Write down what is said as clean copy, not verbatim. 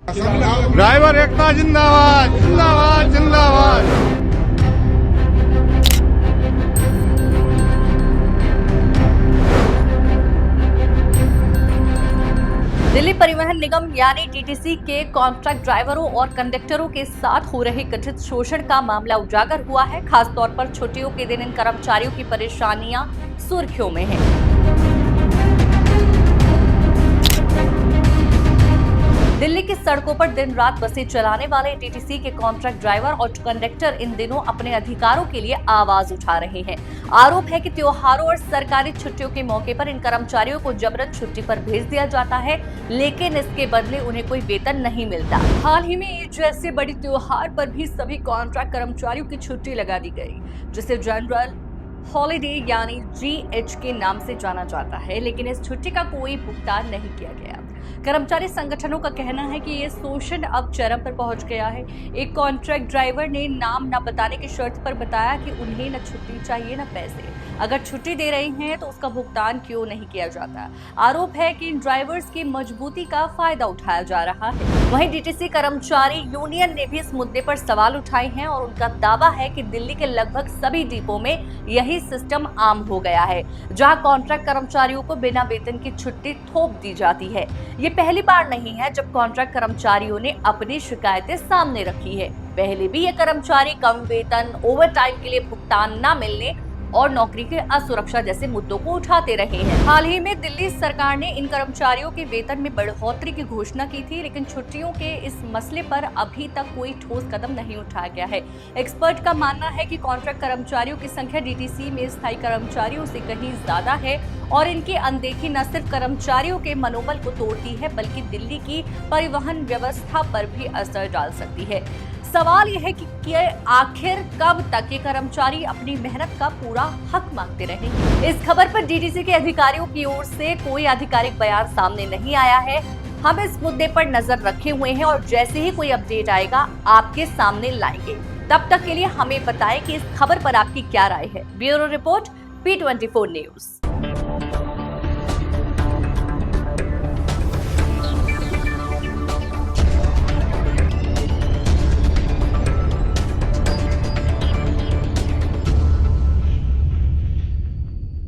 Driver एकता जिंदाबाद जिंदाबाद जिंदाबाद। दिल्ली परिवहन निगम यानी डीटीसी के कॉन्ट्रैक्ट ड्राइवरों और कंडक्टरों के साथ हो रहे कथित शोषण का मामला उजागर हुआ है। खासतौर पर छुट्टियों के दिन इन कर्मचारियों की परेशानियां सुर्खियों में हैं। दिल्ली की सड़कों पर दिन रात बसें चलाने वाले डीटीसी के कॉन्ट्रैक्ट ड्राइवर और कंडक्टर इन दिनों अपने अधिकारों के लिए आवाज उठा रहे हैं। आरोप है कि त्योहारों और सरकारी छुट्टियों के मौके पर इन कर्मचारियों को जबरन छुट्टी पर भेज दिया जाता है, लेकिन इसके बदले उन्हें कोई वेतन नहीं मिलता। हाल ही में ईद जैसे बड़ी त्योहार पर भी सभी कॉन्ट्रैक्ट कर्मचारियों की छुट्टी लगा दी गई, जिसे जनरल हॉलिडे यानी GH के नाम से जाना जाता है, लेकिन इस छुट्टी का कोई भुगतान नहीं किया गया। कर्मचारी संगठनों का कहना है कि ये शोषण अब चरम पर पहुंच गया है। एक कॉन्ट्रैक्ट ड्राइवर ने नाम न बताने की शर्त पर बताया कि उन्हें न छुट्टी चाहिए न पैसे। अगर छुट्टी दे रहे हैं तो उसका भुगतान क्यों नहीं किया जाता। आरोप है कि इन ड्राइवर्स की मजबूती का फायदा उठाया जा रहा है। वहीं डीटीसी कर्मचारी यूनियन ने भी इस मुद्दे पर सवाल उठाए हैं और उनका दावा है कि दिल्ली के लगभग सभी डिपो में यही सिस्टम आम हो गया है, जहां कॉन्ट्रैक्ट कर्मचारियों को बिना वेतन की छुट्टी थोप दी जाती है। ये पहली बार नहीं है जब कॉन्ट्रैक्ट कर्मचारियों ने अपनी शिकायतें सामने रखी है। पहले भी ये कर्मचारी कम वेतन, ओवर टाइम के लिए भुगतान न मिलने और नौकरी के असुरक्षा जैसे मुद्दों को उठाते रहे हैं। हाल ही में दिल्ली सरकार ने इन कर्मचारियों के वेतन में बढ़ोतरी की घोषणा की थी, लेकिन छुट्टियों के इस मसले पर अभी तक कोई ठोस कदम नहीं उठाया गया है। एक्सपर्ट का मानना है कि कॉन्ट्रैक्ट कर्मचारियों की संख्या डीटीसी में स्थायी कर्मचारियों से कहीं ज्यादा है और इनकी अनदेखी न सिर्फ कर्मचारियों के मनोबल को तोड़ती है, बल्कि दिल्ली की परिवहन व्यवस्था पर भी असर डाल सकती है। सवाल यह है कि आखिर कब तक ये कर्मचारी अपनी मेहनत का पूरा हक मांगते रहेंगे। इस खबर पर डीटीसी के अधिकारियों की ओर से कोई आधिकारिक बयान सामने नहीं आया है। हम इस मुद्दे पर नजर रखे हुए हैं और जैसे ही कोई अपडेट आएगा आपके सामने लाएंगे। तब तक के लिए हमें बताएं कि इस खबर पर आपकी क्या राय है। Bureau report P24 news.